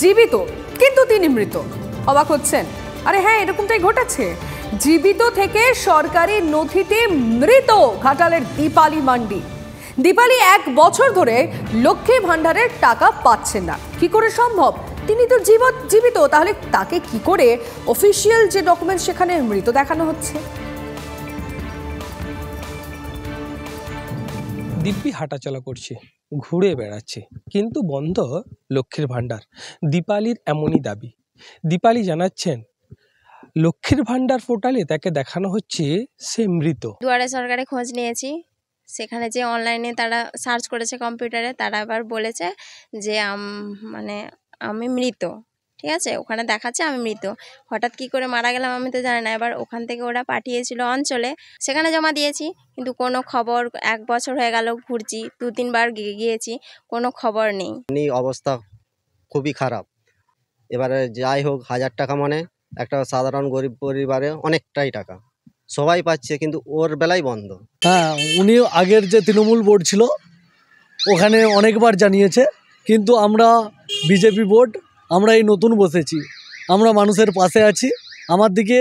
জীবিত কিন্তু তিনি মৃত। অবাক হচ্ছেন? আরে হ্যাঁ, এরকমটাই ঘটেছে। জীবিত থেকে সরকারি নথিতে মৃত ঘাটালের দীপালি মান্ডি। দীপালি 1 বছর ধরে লক্ষ্মী ভান্ডারের টাকা পাচ্ছেন না। কি করে সম্ভব? তিনি তো জীবিত, তাহলে তাকে কি করে অফিসিয়াল যে ডকুমেন্ট সেখানে মৃত দেখানো হচ্ছে? দিব্যি হাঁটাচলা করছে, ঘুরে বেড়াচ্ছে, কিন্তু বন্ধ লক্ষ্মীর ভাণ্ডার। দীপালির এমনই দাবি। দীপালি জানাচ্ছেন, লক্ষ্মীর ভাণ্ডার পোর্টালে তাকে দেখানো হচ্ছে সে মৃত। দুয়ারে সরকারে খোঁজ নিয়েছি, সেখানে যে অনলাইনে তারা সার্চ করেছে কম্পিউটারে, তারা আবার বলেছে যে আমি মৃত। ঠিক আছে, ওখানে দেখাচ্ছে আমি মৃত। হঠাৎ কি করে মারা গেলাম আমি তো জানি না। এবার ওখান থেকে ওরা পাঠিয়েছিল অঞ্চলে, সেখানে জমা দিয়েছি, কিন্তু কোনো খবর। 1 বছর হয়ে গেল, ঘুরছি, 2-3 বার গিয়েছি, কোনো খবর নেই। অবস্থা খুবই খারাপ। এবারে যাই হোক, 1000 টাকা মানে একটা সাধারণ গরিব পরিবারে অনেকটাই টাকা, সবাই পাচ্ছে, কিন্তু ওর বেলায় বন্ধ। হ্যাঁ, উনি আগের যে তৃণমূল বোর্ড ছিল ওখানে অনেকবার জানিয়েছে, কিন্তু আমরা বিজেপি বোর্ড, আমরা এই নতুন বসেছি, আমরা মানুষের পাশে আছি। আমার দিকে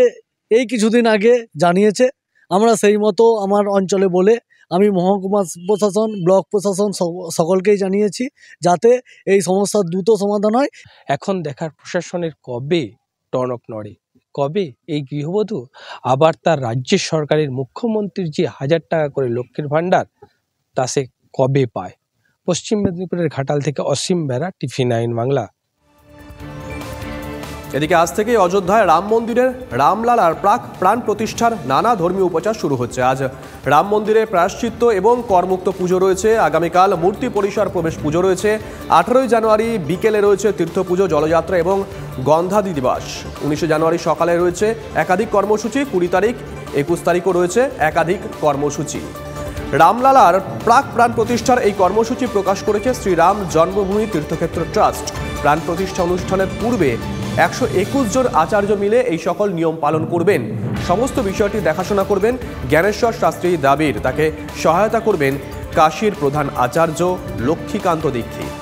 এই কিছুদিন আগে জানিয়েছে, আমরা সেই মতো আমার অঞ্চলে বলে আমি মহকুমা প্রশাসন, ব্লক প্রশাসন সকলকেই জানিয়েছি, যাতে এই সমস্যার দ্রুত সমাধান হয়। এখন দেখার প্রশাসনের কবে টনক নড়ে, কবে এই গৃহবধূ আবার তার রাজ্যের সরকারের মুখ্যমন্ত্রীর যে 1000 টাকা করে লক্ষ্মীর ভাণ্ডার তা সে কবে পায়। পশ্চিম মেদিনীপুরের ঘাটাল থেকে অসীম বেরা, TV9 বাংলা। এদিকে আজ থেকেই অযোধ্যায় রাম মন্দিরের রামলালার প্রাণ প্রতিষ্ঠার নানা ধর্মীয় উপাচার শুরু হচ্ছে। আজ রাম মন্দিরে প্রায়শ্চিত্ত এবং করমুক্ত পুজো রয়েছে। আগামীকাল মূর্তি পরিসর প্রবেশ পুজো রয়েছে। 18 জানুয়ারি বিকেলে রয়েছে তীর্থ পুজো, জলযাত্রা এবং গন্ধাদি দিবস। 19 জানুয়ারি সকালে রয়েছে একাধিক কর্মসূচি। 20 তারিখ, 21 তারিখও রয়েছে একাধিক কর্মসূচি। রামলালার প্রাণ প্রতিষ্ঠার এই কর্মসূচি প্রকাশ করেছে শ্রীরাম জন্মভূমি তীর্থক্ষেত্র ট্রাস্ট। প্রাণ প্রতিষ্ঠা অনুষ্ঠানের পূর্বে 121 জন আচার্য মিলে এই সকল নিয়ম পালন করবেন। সমস্ত বিষয়টি দেখাশোনা করবেন জ্ঞানেশ্বর শাস্ত্রী দাবির। তাকে সহায়তা করবেন কাশীর প্রধান আচার্য লক্ষ্মীকান্ত দীক্ষিত।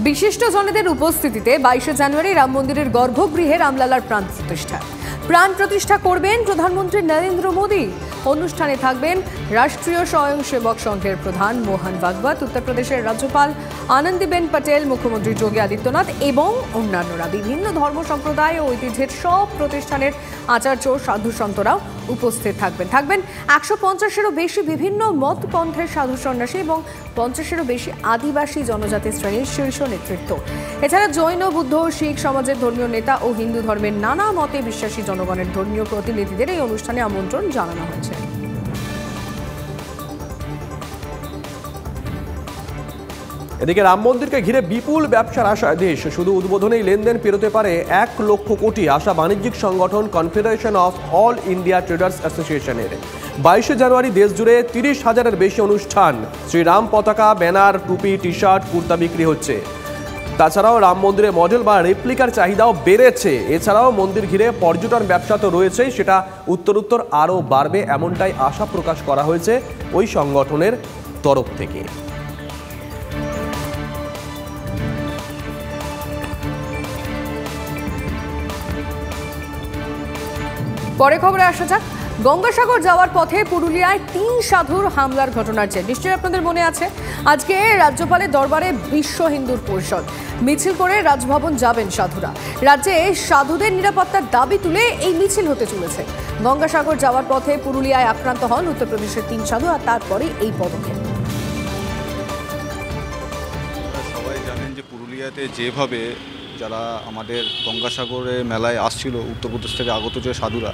বিশিষ্ট জনেদের উপস্থিতিতে 22 জানুয়ারি রাম মন্দিরের গর্ভগৃহে রামলালার প্রাণ প্রতিষ্ঠা করবেন প্রধানমন্ত্রী নরেন্দ্র মোদী। অনুষ্ঠানে থাকবেন রাষ্ট্রীয় স্বয়ংসেবক সংঘের প্রধান মোহন ভাগবত, উত্তরপ্রদেশের রাজ্যপাল আনন্দীবেন পটেল, মুখ্যমন্ত্রী যোগী আদিত্যনাথ এবং অন্যান্যরা। বিভিন্ন ধর্ম সম্প্রদায় ও ঐতিহ্যের সব প্রতিষ্ঠানের আচার্য সাধু সন্তরাও উপস্থিত থাকবেন 150-এরও বেশি বিভিন্ন মত পন্থের সাধু সন্ন্যাসী এবং 50-এরও বেশি আদিবাসী জনজাতি শ্রেণীর শীর্ষ নেতৃত্ব। এছাড়া জৈন, বুদ্ধ, শিখ সমাজের ধর্মীয় নেতা ও হিন্দু ধর্মের নানা মতে বিশ্বাসী জনগণের ধর্মীয় প্রতিনিধিদের এই অনুষ্ঠানে আমন্ত্রণ জানানো হয়েছে। এদিকে রাম মন্দিরকে ঘিরে বিপুল ব্যবসার আশায় দেশ। শুধু উদ্বোধনেই লেনদেন পেরোতে পারে 1 লক্ষ কোটি। আশা বাণিজ্যিক সংগঠন confederation of all India traders অ্যাসোসিয়েশনের। 22 জানুয়ারি দেশ জুড়ে 30,000-এর বেশি অনুষ্ঠান, শ্রীরাম পতাকা, ব্যানার, টুপি, টি শার্ট, কুর্তা বিক্রি হচ্ছে। তাছাড়াও রাম মন্দিরে মডেল বা রেপ্লিকার চাহিদাও বেড়েছে। এছাড়াও মন্দির ঘিরে পর্যটন ব্যবসা তো রয়েছেই, সেটা উত্তরোত্তর আরও বাড়বে, এমনটাই আশা প্রকাশ করা হয়েছে ওই সংগঠনের তরফ থেকে। পরে খবরে আসা যাক। গঙ্গাসাগর যাওয়ার পথে পুরুলিয়ায় 3 সাধুর হামলার ঘটনার জের নিশ্চয়ই আপনাদের মনে আছে। আজকে রাজ্যপালের দরবারে বিশ্ব হিন্দু পরিষদ মিছিল করে রাজভবন যাবেন সাধুরা। রাজ্যে সাধুদের নিরাপত্তার দাবি তুলে এই মিছিল হতে চলেছে। গঙ্গাসাগর যাওয়ার পথে পুরুলিয়ায় আক্রান্ত হন উত্তরপ্রদেশের 3 সাধু, আর তারপরে এই পদক্ষেপ। সবাই জানেন যে পুরুলিয়াতে যেভাবে যারা আমাদের গঙ্গাসাগরে মেলায় আসছিল উত্তরপ্রদেশ থেকে আগত যে সাধুরা,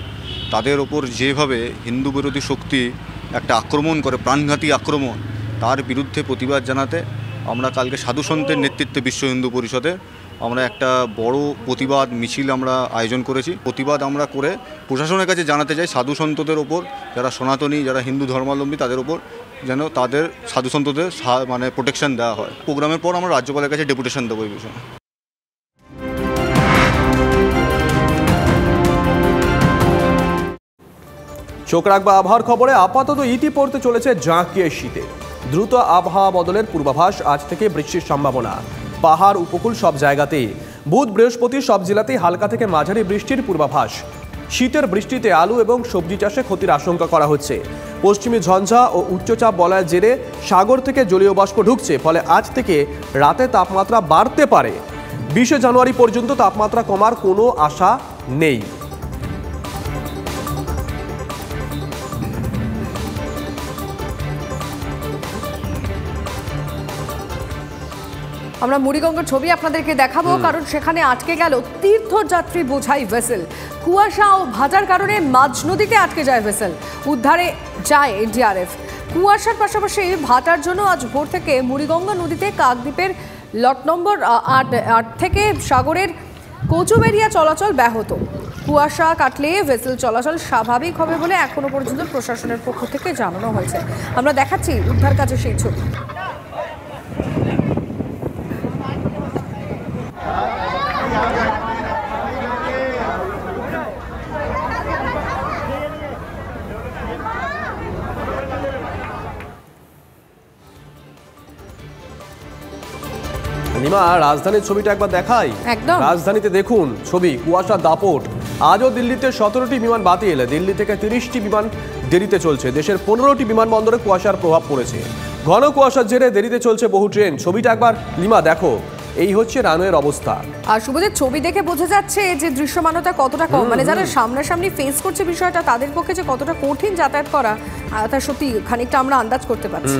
তাদের ওপর যেভাবে হিন্দু বিরোধী শক্তি একটা আক্রমণ করে, প্রাণঘাতী আক্রমণ, তার বিরুদ্ধে প্রতিবাদ জানাতে আমরা কালকে সাধু সন্তের নেতৃত্বে বিশ্ব হিন্দু পরিষদে আমরা একটা বড় প্রতিবাদ মিছিল আমরা আয়োজন করেছি। প্রতিবাদ আমরা করে প্রশাসনের কাছে জানাতে চাই সাধু সন্তদের ওপর, যারা সনাতনী, যারা হিন্দু ধর্মাবলম্বী, তাদের ওপর যেন তাদের সাধু সন্তদের প্রোটেকশন দেওয়া হয়। প্রোগ্রামের পর আমরা রাজ্যপালের কাছে ডেপুটেশন দেবো এই বিষয়ে। চোখ রাখবা আবহাওয়ার খবরে। আপাতত ইতি পড়তে চলেছে জাঁকিয়ে শীতে। দ্রুত আবহাওয়া বদলের পূর্বাভাস, আজ থেকে বৃষ্টির সম্ভাবনা পাহাড় উপকূল সব জায়গাতেই। বুধ বৃহস্পতি সব জেলাতেই হালকা থেকে মাঝারি বৃষ্টির পূর্বাভাস। শীতের বৃষ্টিতে আলু এবং সবজি চাষে ক্ষতির আশঙ্কা করা হচ্ছে। পশ্চিমী ঝঞ্ঝা ও উচ্চচাপ বলয়ের জেরে সাগর থেকে জলীয় বাষ্প ঢুকছে, ফলে আজ থেকে রাতে তাপমাত্রা বাড়তে পারে। 20 জানুয়ারি পর্যন্ত তাপমাত্রা কমার কোনো আশা নেই। আমরা মুড়িগঙ্গার ছবি আপনাদেরকে দেখাবো, কারণ সেখানে আটকে গেল তীর্থযাত্রী বোঝাই ভেসেল। কুয়াশা ও ভাটার কারণে মাঝ নদীতে আটকে যায় ভেসেল। উদ্ধারে যায় এনডিআরএফ। কুয়াশার পাশাপাশি ভাটার জন্য আজ ভোর থেকে মুড়িগঙ্গা নদীতে কাকদ্বীপের লট নম্বর 8 থেকে সাগরের কচুবেরিয়া চলাচল ব্যাহত। কুয়াশা কাটলে ভেসেল চলাচল স্বাভাবিক হবে বলে এখনো পর্যন্ত প্রশাসনের পক্ষ থেকে জানানো হয়েছে। আমরা দেখাচ্ছি উদ্ধার কাজে সেই ছবি। নিমা, রাজধানীর ছবিটা একবার দেখাই। একদম। রাজধানীতে দেখুন ছবি, কুয়াশা দাপট। আজও দিল্লিতে 17টি বিমান বাতিল। দিল্লি থেকে 30টি বিমান দেরিতে চলছে। দেশের 15টি বিমানবন্দরে কুয়াশার প্রভাব পড়েছে। ঘন কুয়াশার জেরে দেরিতে চলছে বহু ট্রেন। ছবিটা একবার লিমা দেখো, এই হচ্ছে রানওয়ের অবস্থা। আর শুভজিৎ, ছবি দেখে বোঝা যাচ্ছে যে দৃশ্যমানতা কতটা কম, মানে যারা সামনাসামনি ফেস করছে বিষয়টা, তাদের পক্ষে যে কতটা কঠিন যাতায়াত করা, তা সত্যি খানিকটা আমরা আন্দাজ করতে পারছি।